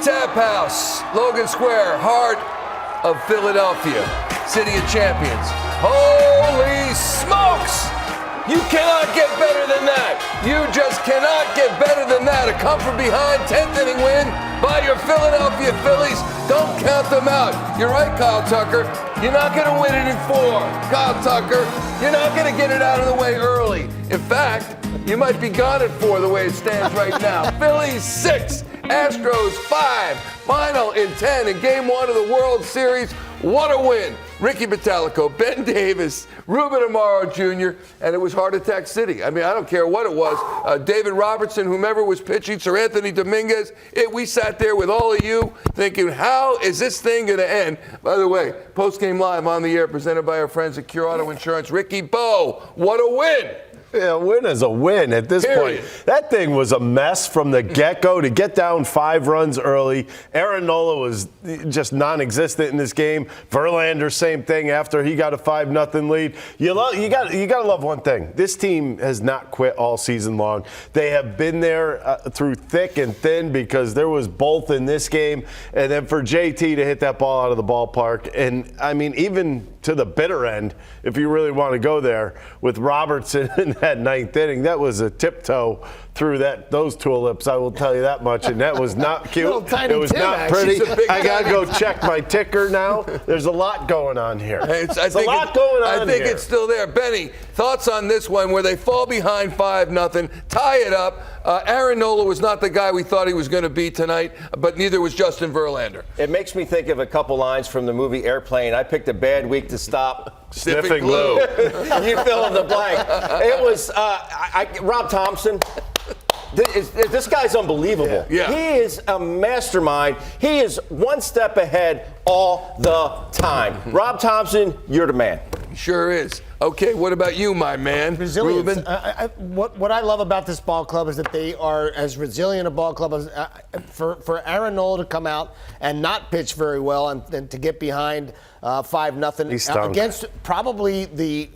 Tap House, Logan Square, heart of Philadelphia, city of champions. Holy smokes! You cannot get better than that. You just cannot get better than that. A come from behind 10th inning win by your Philadelphia Phillies. Don't count them out. You're right, Kyle Tucker. You're not going to win it in 4. Kyle Tucker, you're not going to get it out of the way early. In fact, you might be gone at 4 the way it stands right now. Phillies 6, Astros 5. Final in 10 in Game 1 of the World Series. What a win. Ricky Bottalico, Ben Davis, Ruben Amaro Jr., and it was Heart Attack City. I mean, I don't care what it was. David Robertson, whomever was pitching, Sir Anthony Dominguez. We sat there with all of you thinking, how is this thing going to end? By the way, Postgame Live on the air presented by our friends at Cure Auto Insurance. Ricky Bo, what a win. Yeah, a win is a win at this point. That thing was a mess from the get-go to get down 5 runs early. Aaron Nola was just non-existent in this game. Verlander, same thing after he got a 5-0 lead. You got to love one thing. This team has not quit all season long. They have been there through thick and thin because there was both in this game. And then for JT to hit that ball out of the ballpark. And, I mean, even to the bitter end, if you really want to go there, with Robertson in that 9th inning, that was a tiptoe through those tulips, I will tell you that much, and that was not cute. It was not pretty. I got to go check my ticker now. There's a lot going on here. I think it's still there. Benny, thoughts on this one where they fall behind 5-0, tie it up. Aaron Nola was not the guy we thought he was going to be tonight, but neither was Justin Verlander. It makes me think of a couple lines from the movie Airplane. I picked a bad week to stop sniffing glue. You fill in the blank. It was Rob Thomson. This guy's unbelievable. Yeah. He is a mastermind. He is one step ahead all the time. Rob Thomson, you're the man. He sure is. Okay, what about you, my man? Resilience. What I love about this ball club is that they are as resilient a ball club as for Aaron Nola to come out and not pitch very well and to get behind 5-0 against probably the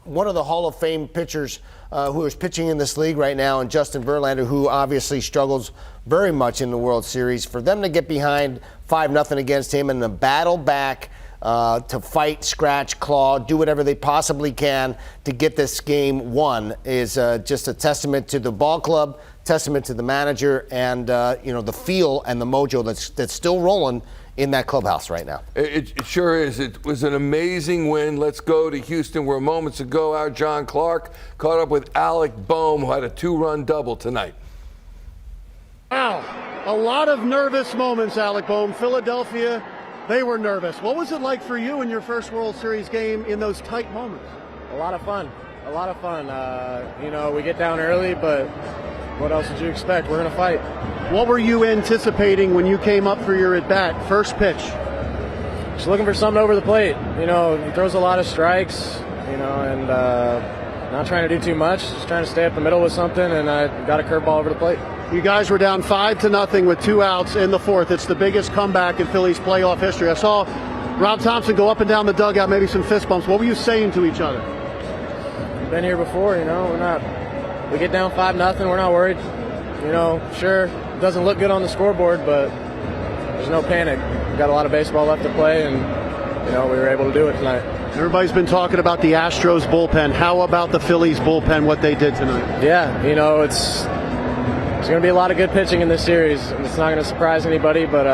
one of the Hall of Fame pitchers who is pitching in this league right now, and Justin Verlander, who obviously struggles very much in the World Series. For them to get behind 5-0 against him and to battle back to fight, scratch, claw, do whatever they possibly can to get this game won is just a testament to the ball club, testament to the manager, and the feel and the mojo that's still rolling in that clubhouse right now. It sure is. It was an amazing win. Let's go to Houston, where moments ago our John Clark caught up with Alec Bohm, who had a 2-run double tonight. Wow, a lot of nervous moments, Alec Bohm. Philadelphia, they were nervous. What was it like for you in your first World Series game in those tight moments? A lot of fun. A lot of fun. We get down early, but what else did you expect? We're going to fight. What were you anticipating when you came up for your at-bat, first pitch? Just looking for something over the plate. He throws a lot of strikes, and not trying to do too much. Just trying to stay up the middle with something, and I got a curveball over the plate. You guys were down 5-0 with 2 outs in the 4th. It's the biggest comeback in Phillies playoff history. I saw Rob Thomson go up and down the dugout, maybe some fist bumps. What were you saying to each other? We've been here before, we get down 5-0, we're not worried. Sure, it doesn't look good on the scoreboard, but there's no panic. We've got a lot of baseball left to play, and, we were able to do it tonight. Everybody's been talking about the Astros bullpen. How about the Phillies bullpen, what they did tonight? Yeah, it's going to be a lot of good pitching in this series. It's not going to surprise anybody, but,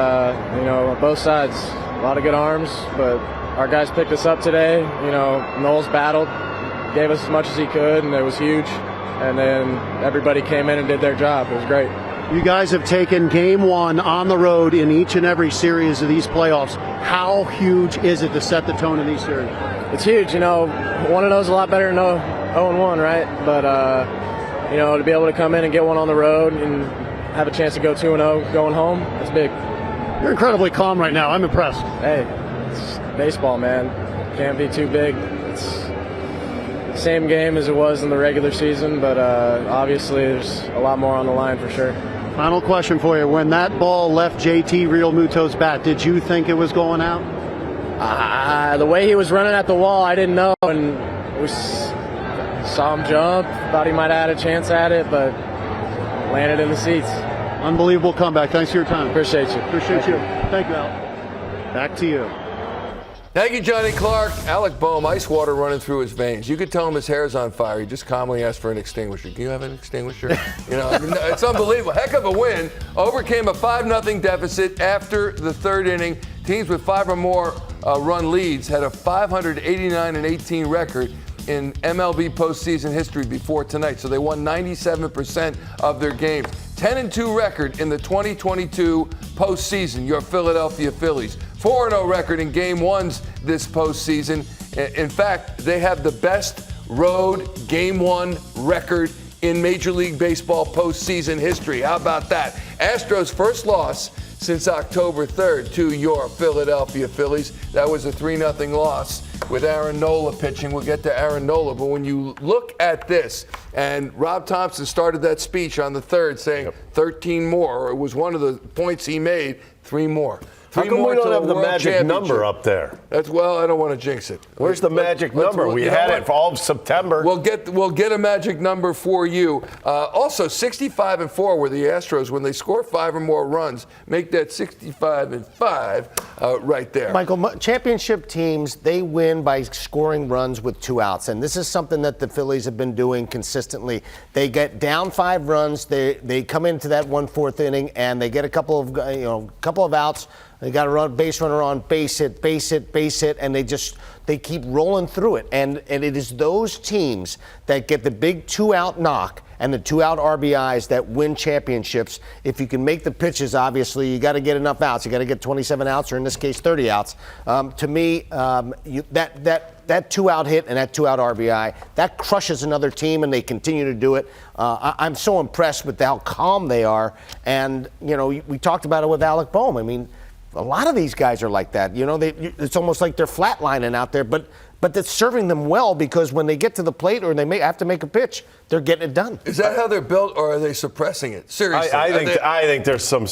both sides, a lot of good arms, but our guys picked us up today. Knowles battled, gave us as much as he could, and it was huge. And then everybody came in and did their job. It was great. You guys have taken Game 1 on the road in each and every series of these playoffs. How huge is it to set the tone in these series? It's huge. 1-0 is a lot better than 0-1, right? But, to be able to come in and get one on the road and have a chance to go 2-0 going home, that's big. You're incredibly calm right now. I'm impressed. Hey, it's baseball, man. Can't be too big. It's same game as it was in the regular season, but obviously there's a lot more on the line for sure. Final question for you. When that ball left JT Realmuto's bat, did you think it was going out? The way he was running at the wall, I didn't know, and we saw him jump. Thought he might have had a chance at it, but landed in the seats. Unbelievable comeback. Thanks for your time. Appreciate you. Appreciate you. Thank you, Al. Back to you. Thank you, Johnny Clark. Alec Bohm, ice water running through his veins. You could tell him his hair's on fire. He just calmly asked for an extinguisher. Can you have an extinguisher? It's unbelievable. Heck of a win. Overcame a 5-0 deficit after the third inning. Teams with 5 or more run leads had a 589-18 record in MLB postseason history before tonight. So they won 97% of their games. 10-2 record in the 2022 postseason, your Philadelphia Phillies. 4-0 record in Game 1s this postseason. In fact, they have the best road Game 1 record in Major League Baseball postseason history. How about that? Astros' first loss since October 3rd to your Philadelphia Phillies. That was a 3-0 loss with Aaron Nola pitching. We'll get to Aaron Nola, but when you look at this, and Rob Thomson started that speech on the 3rd saying 13 more, or it was one of the points he made, 3 more. How come we don't have the magic number up there? Well, I don't want to jinx it. Where's the magic number? We had it for all of September. We'll get a magic number for you. Also, 65-4 were the Astros when they score 5 or more runs. Make that 65-5 right there. Michael, championship teams, they win by scoring runs with 2 outs, and this is something that the Phillies have been doing consistently. They get down 5 runs, they come into that 1/4 inning, and they get a couple of outs. They got a base runner on, base hit, and they keep rolling through it. And it is those teams that get the big 2-out knock and the 2-out RBIs that win championships. If you can make the pitches, obviously, you got to get enough outs. You got to get 27 outs, or in this case, 30 outs. To me, that 2-out hit and that 2-out RBI, that crushes another team, and they continue to do it. I'm so impressed with how calm they are. And, we talked about it with Alec Bohm. I mean, a lot of these guys are like that. It's almost like they're flatlining out there, but that's serving them well, because when they get to the plate or they have to make a pitch, they're getting it done. Is that how they're built, or are they suppressing it? Seriously, I think there's some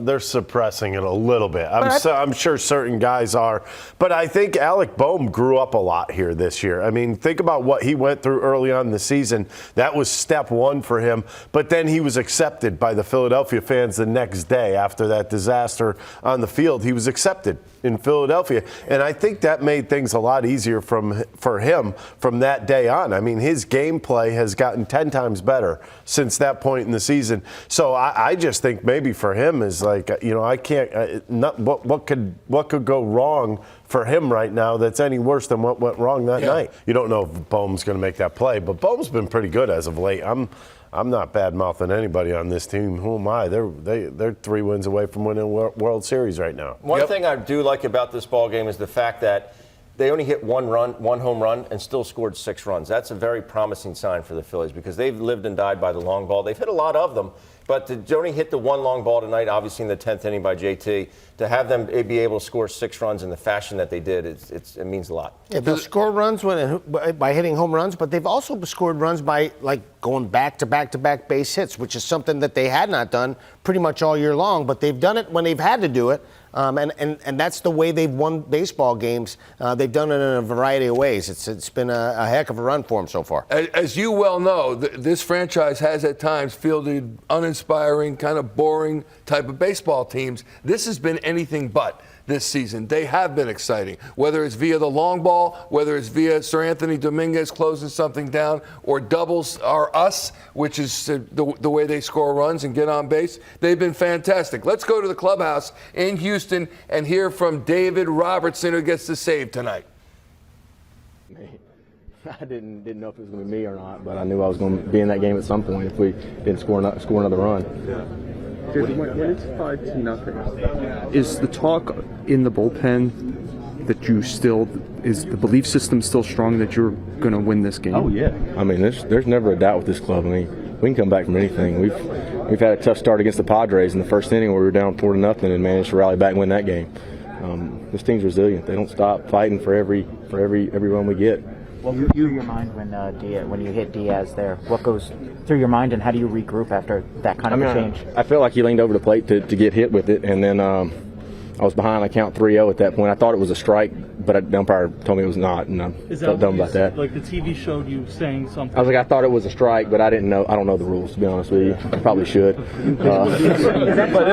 they're suppressing it a little bit. I'm sure certain guys are, but I think Alec Bohm grew up a lot here this year. I mean, think about what he went through early on in the season. That was step 1 for him, but then he was accepted by the Philadelphia fans the next day after that disaster on the field. He was accepted in Philadelphia, and I think that made things a lot easier for him from that day on. I mean, his gameplay has gotten 10 times better since that point in the season. So I just think maybe for him is like, I can't. What could go wrong for him right now that's any worse than what went wrong that night? You don't know if Bohm's going to make that play, but Bohm's been pretty good as of late. I'm not bad-mouthing anybody on this team. Who am I? They're 3 wins away from winning a World Series right now. One thing I do like about this ball game is the fact that they only hit 1 home run, and still scored 6 runs. That's a very promising sign for the Phillies, because they've lived and died by the long ball. They've hit a lot of them, but to only hit the 1 long ball tonight, obviously in the 10th inning by JT, to have them be able to score 6 runs in the fashion that they did, it means a lot. Yeah, they'll score runs by hitting home runs, but they've also scored runs by going back-to-back base hits, which is something that they had not done pretty much all year long, but they've done it when they've had to do it. And that's the way they've won baseball games. They've done it in a variety of ways. It's been a heck of a run for them so far. As you well know, this franchise has at times fielded uninspiring, kind of boring type of baseball teams. This has been anything but this season. They have been exciting, whether it's via the long ball, whether it's via Sir Anthony Dominguez closing something down, or doubles are us, which is the way they score runs and get on base. They've been fantastic. Let's go to the clubhouse in Houston and hear from David Robertson, who gets the save tonight. I didn't know if it was going to be me or not, but I knew I was going to be in that game at some point if we didn't score another run. Yeah. When it's 5-0, is the talk in the bullpen that is the belief system still strong that you're going to win this game? Oh yeah. I mean, there's never a doubt with this club. I mean, we can come back from anything. We've had a tough start against the Padres in the first inning where we were down 4-0 and managed to rally back and win that game. This team's resilient. They don't stop fighting for every run we get. What goes through your mind when you hit Diaz there? What goes through your mind, and how do you regroup after that kind of a change? I felt like he leaned over the plate to get hit with it, and then I was behind. I count 3-0 at that point. I thought it was a strike, but the umpire told me it was not, and I felt dumb about that. Like the TV showed you saying something. I was like, I thought it was a strike, but I didn't know. I don't know the rules, to be honest with you. I probably should. By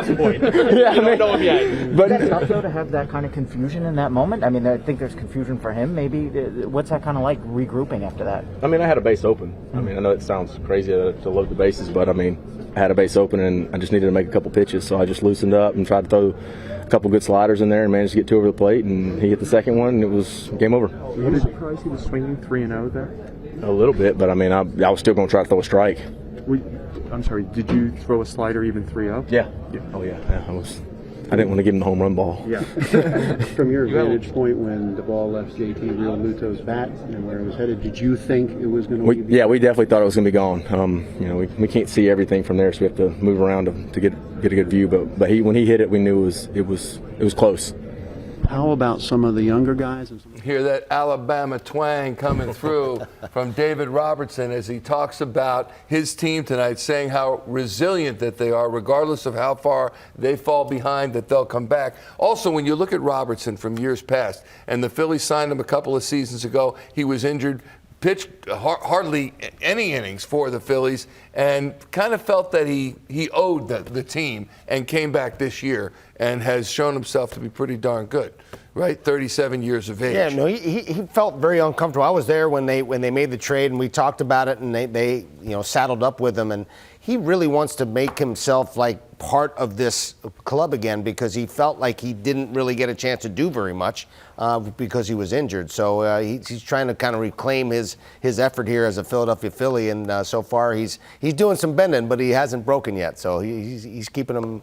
this point, yeah, you don't know him yet. Is that tough, though, to have that kind of confusion in that moment? I mean, I think there's confusion for him. Maybe what's that kind of like regrouping after that? I mean, I had a base open. I mean, I know it sounds crazy to load the bases, but I mean, I had a base open and I just needed to make a couple pitches, so I just loosened up and tried to throw a couple good sliders in there and managed to get 2 over the plate, and he hit the second one and it was game over. Were you surprised he was swinging 3-0 there? A little bit, but I mean, I was still going to try to throw a strike. I'm sorry, did you throw a slider even 3-0? Yeah. Oh yeah. I didn't want to give him the home run ball. Yeah. From your vantage point, when the ball left JT Realmuto's bat and where it was headed, did you think it was going to be? Yeah, we definitely thought it was going to be gone. We can't see everything from there, so we have to move around to get a good view. But when he hit it, we knew it was close. How about some of the younger guys? Hear that Alabama twang coming through from David Robertson as he talks about his team tonight, saying how resilient that they are, regardless of how far they fall behind, that they'll come back. Also, when you look at Robertson from years past, and the Phillies signed him a couple of seasons ago, he was injured, pitched hardly any innings for the Phillies, and kind of felt that he owed the team, and came back this year and has shown himself to be pretty darn good. Right, 37 years of age. Yeah, no, he felt very uncomfortable. I was there when they made the trade, and we talked about it, and they saddled up with him, and he really wants to make himself like part of this club again, because he felt like he didn't really get a chance to do very much because he was injured. So he's trying to kind of reclaim his effort here as a Philadelphia Philly, and so far he's doing some bending, but he hasn't broken yet. So he's keeping him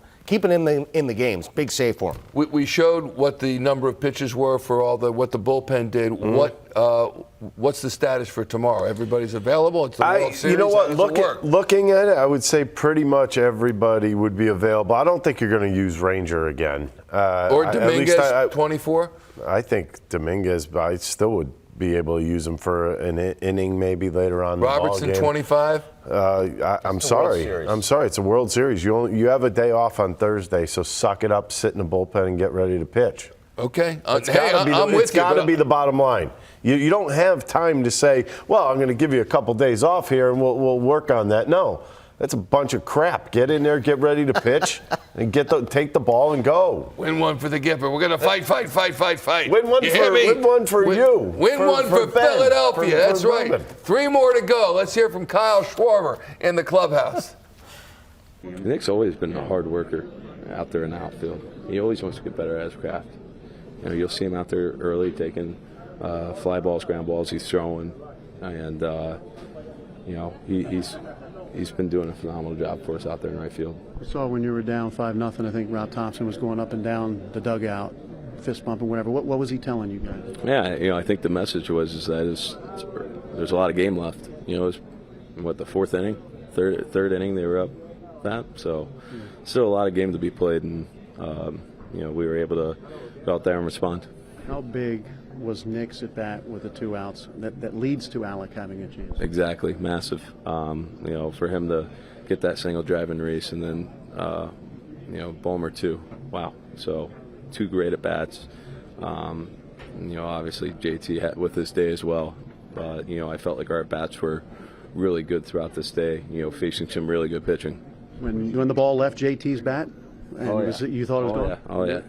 in the games. Big save for him. We showed what the number of pitches were for what the bullpen did. Mm-hmm. What's the status for tomorrow? Everybody's available. It's the World Series. You know what? Looking at it, I would say pretty much everybody would be available. I don't think you're going to use Ranger again. Or Dominguez, 24. I think Dominguez. I still would be able to use him for an inning maybe later on. Robertson, 25. I'm sorry. It's a World Series. You have a day off on Thursday, so suck it up, sit in the bullpen, and get ready to pitch. Okay. It's got to be the bottom line. You don't have time to say, well, I'm going to give you a couple days off here, and we'll work on that. No. That's a bunch of crap. Get in there, get ready to pitch, and take the ball and go. Win one for the Gipper. We're going to fight. Win one for you. Win one for Philadelphia. That's right. 3 more to go. Let's hear from Kyle Schwarber in the clubhouse. Nick's always been a hard worker out there in the outfield. He always wants to get better at his craft. You'll see him out there early taking fly balls, ground balls he's throwing, and he's been doing a phenomenal job for us out there in right field. I saw when you were down 5-0, I think Rob Thomson was going up and down the dugout, fist pumping, whatever. What was he telling you guys? Yeah, I think the message was that there's a lot of game left. It was, the 4th inning, third inning they were up that, so still a lot of game to be played, and we were able to go out there and respond. How big was Nick's at bat with the 2 outs that leads to Alec having a chance? Exactly, massive. For him to get that single drive in race, and then Bohm too. Wow. So 2 great at bats. Obviously JT had with this day as well. But I felt like our at bats were really good throughout this day. Facing some really good pitching. When the ball left JT's bat, and you thought it was gone? Yeah. Oh yeah.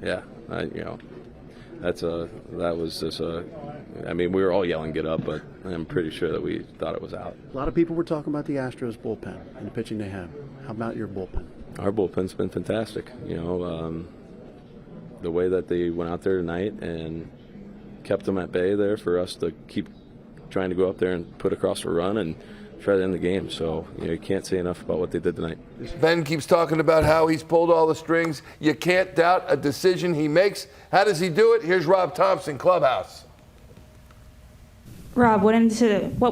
We were all yelling get up, but I'm pretty sure that we thought it was out. A lot of people were talking about the Astros bullpen and the pitching they have. How about your bullpen? Our bullpen's been fantastic. The way that they went out there tonight and kept them at bay there for us to keep trying to go up there and put across a run and try to end the game. So you can't say enough about what they did tonight. Ben keeps talking about how he's pulled all the strings. You can't doubt a decision he makes. How does he do it? Here's Rob Thomson, clubhouse. Rob, what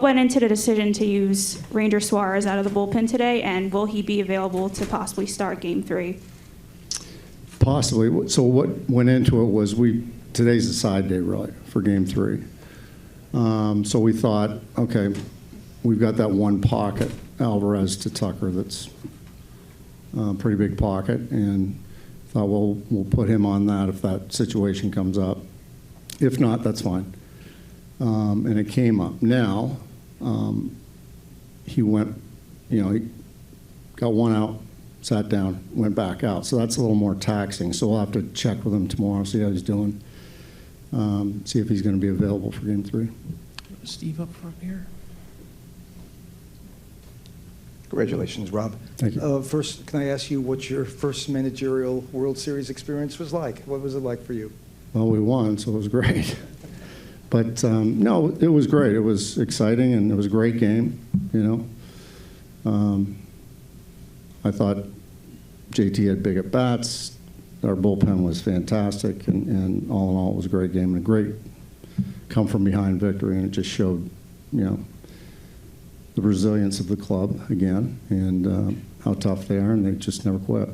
went into the decision to use Ranger Suarez out of the bullpen today, and will he be available to possibly start Game 3? Possibly. So what went into it was today's a side day, really, for Game 3. So we thought, okay, we've got that one pocket, Alvarez to Tucker, that's a pretty big pocket, and thought, well, we'll put him on that if that situation comes up. If not, that's fine. And it came up. Now, he went, he got one out, sat down, went back out. So that's a little more taxing. So we'll have to check with him tomorrow, see how he's doing, see if he's going to be available for Game 3. Steve up front here. Congratulations, Rob. Thank you. First, can I ask you what your first managerial World Series experience was like? What was it like for you? Well, we won, so it was great. But no, it was great. It was exciting, and it was a great game. I thought JT had big at bats. Our bullpen was fantastic, and all in all, it was a great game and a great come from behind victory. And it just showed, the resilience of the club again, and how tough they are, and they just never quit.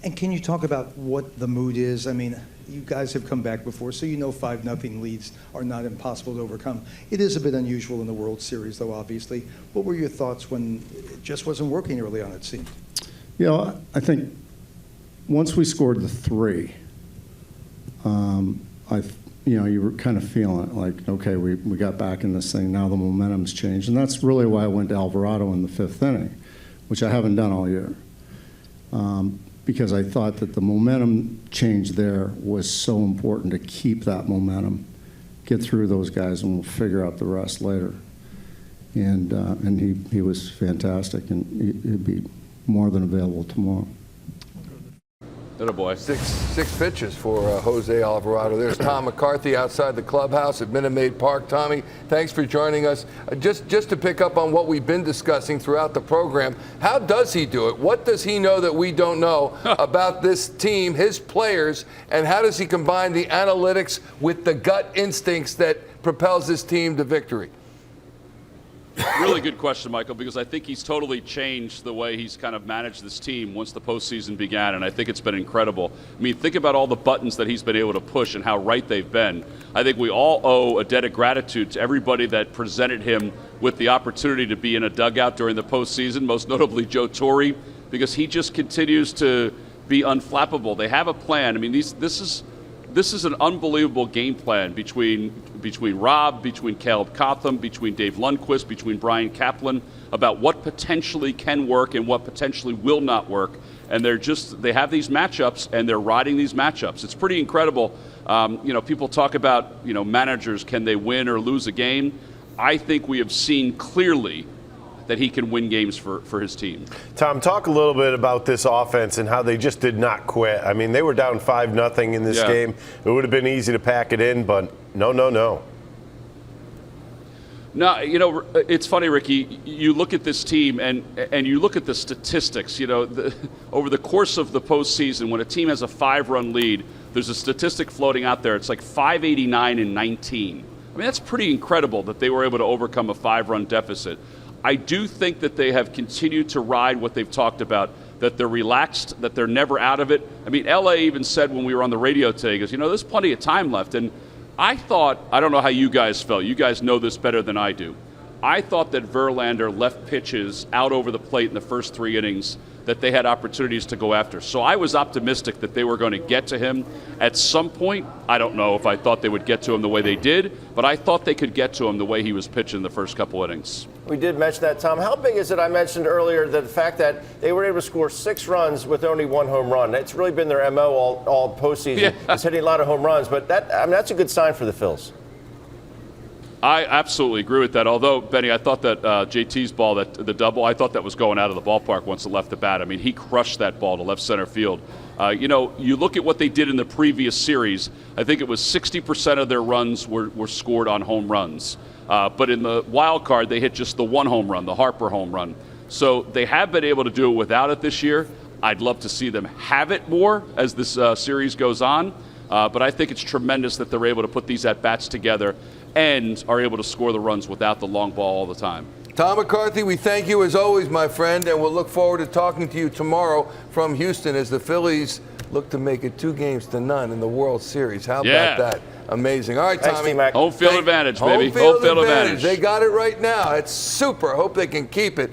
And can you talk about what the mood is? I mean, you guys have come back before, so 5-0 leads are not impossible to overcome. It is a bit unusual in the World Series, though, obviously. What were your thoughts when it just wasn't working early on, it seemed? I think once we scored the 3, you were kind of feeling it, like, okay, we got back in this thing, now the momentum's changed. And that's really why I went to Alvarado in the 5th inning, which I haven't done all year. Because I thought that the momentum change there was so important to keep that momentum, get through those guys, and we'll figure out the rest later. And he was fantastic, and he'd be more than available tomorrow. Boy. Six pitches for Jose Alvarado. There's Tom McCarthy outside the clubhouse at Minute Maid Park. Tommy, thanks for joining us. Just to pick up on what we've been discussing throughout the program, how does he do it? What does he know that we don't know about this team, his players, and how does he combine the analytics with the gut instincts that propels his team to victory? Really good question, Michael, because I think he's totally changed the way he's kind of managed this team once the postseason began, and I think it's been incredible. I mean, think about all the buttons that he's been able to push and how right they've been. I think we all owe a debt of gratitude to everybody that presented him with the opportunity to be in a dugout during the postseason, most notably Joe Torre, because he just continues to be unflappable. They have a plan. I mean, this is an unbelievable game plan between Rob, between Caleb Cotham, between Dave Lundquist, between Brian Kaplan, about what potentially can work and what potentially will not work. And they have these matchups, and they're riding these matchups. It's pretty incredible. People talk about, managers, can they win or lose a game? I think we have seen clearly that he can win games for his team. Tom, talk a little bit about this offense and how they just did not quit. I mean, they were down 5-0 in this game. It would have been easy to pack it in, but no. No, it's funny, Ricky. You look at this team and you look at the statistics. Over the course of the postseason, when a team has a 5-run lead, there's a statistic floating out there. It's like 589 and 19. I mean, that's pretty incredible that they were able to overcome a 5-run deficit. I do think that they have continued to ride what they've talked about, that they're relaxed, that they're never out of it. I mean, LA even said when we were on the radio today, he goes, there's plenty of time left. And I don't know how you guys felt. You guys know this better than I do. I thought that Verlander left pitches out over the plate in the first 3 innings that they had opportunities to go after. So I was optimistic that they were going to get to him at some point. I don't know if I thought they would get to him the way they did, but I thought they could get to him the way he was pitching the first couple innings. We did mention that, Tom. How big is it? I mentioned earlier the fact that they were able to score 6 runs with only 1 home run. It's really been their MO all postseason. It's hitting a lot of home runs, but that's a good sign for the Phils. I absolutely agree with that. Although, Benny, I thought that JT's ball, the double, I thought that was going out of the ballpark once it left the bat. I mean, he crushed that ball to left center field. You look at what they did in the previous series. I think it was 60% of their runs were scored on home runs. But in the wild card, they hit just the 1 home run, the Harper home run. So they have been able to do it without it this year. I'd love to see them have it more as this series goes on. But I think it's tremendous that they're able to put these at-bats together and are able to score the runs without the long ball all the time. Tom McCarthy, we thank you as always, my friend, and we'll look forward to talking to you tomorrow from Houston as the Phillies look to make it 2-0 in the World Series. How about that? Amazing. All right, Tommy. Home field advantage, baby. Home field advantage. They got it right now. It's super. Hope they can keep it.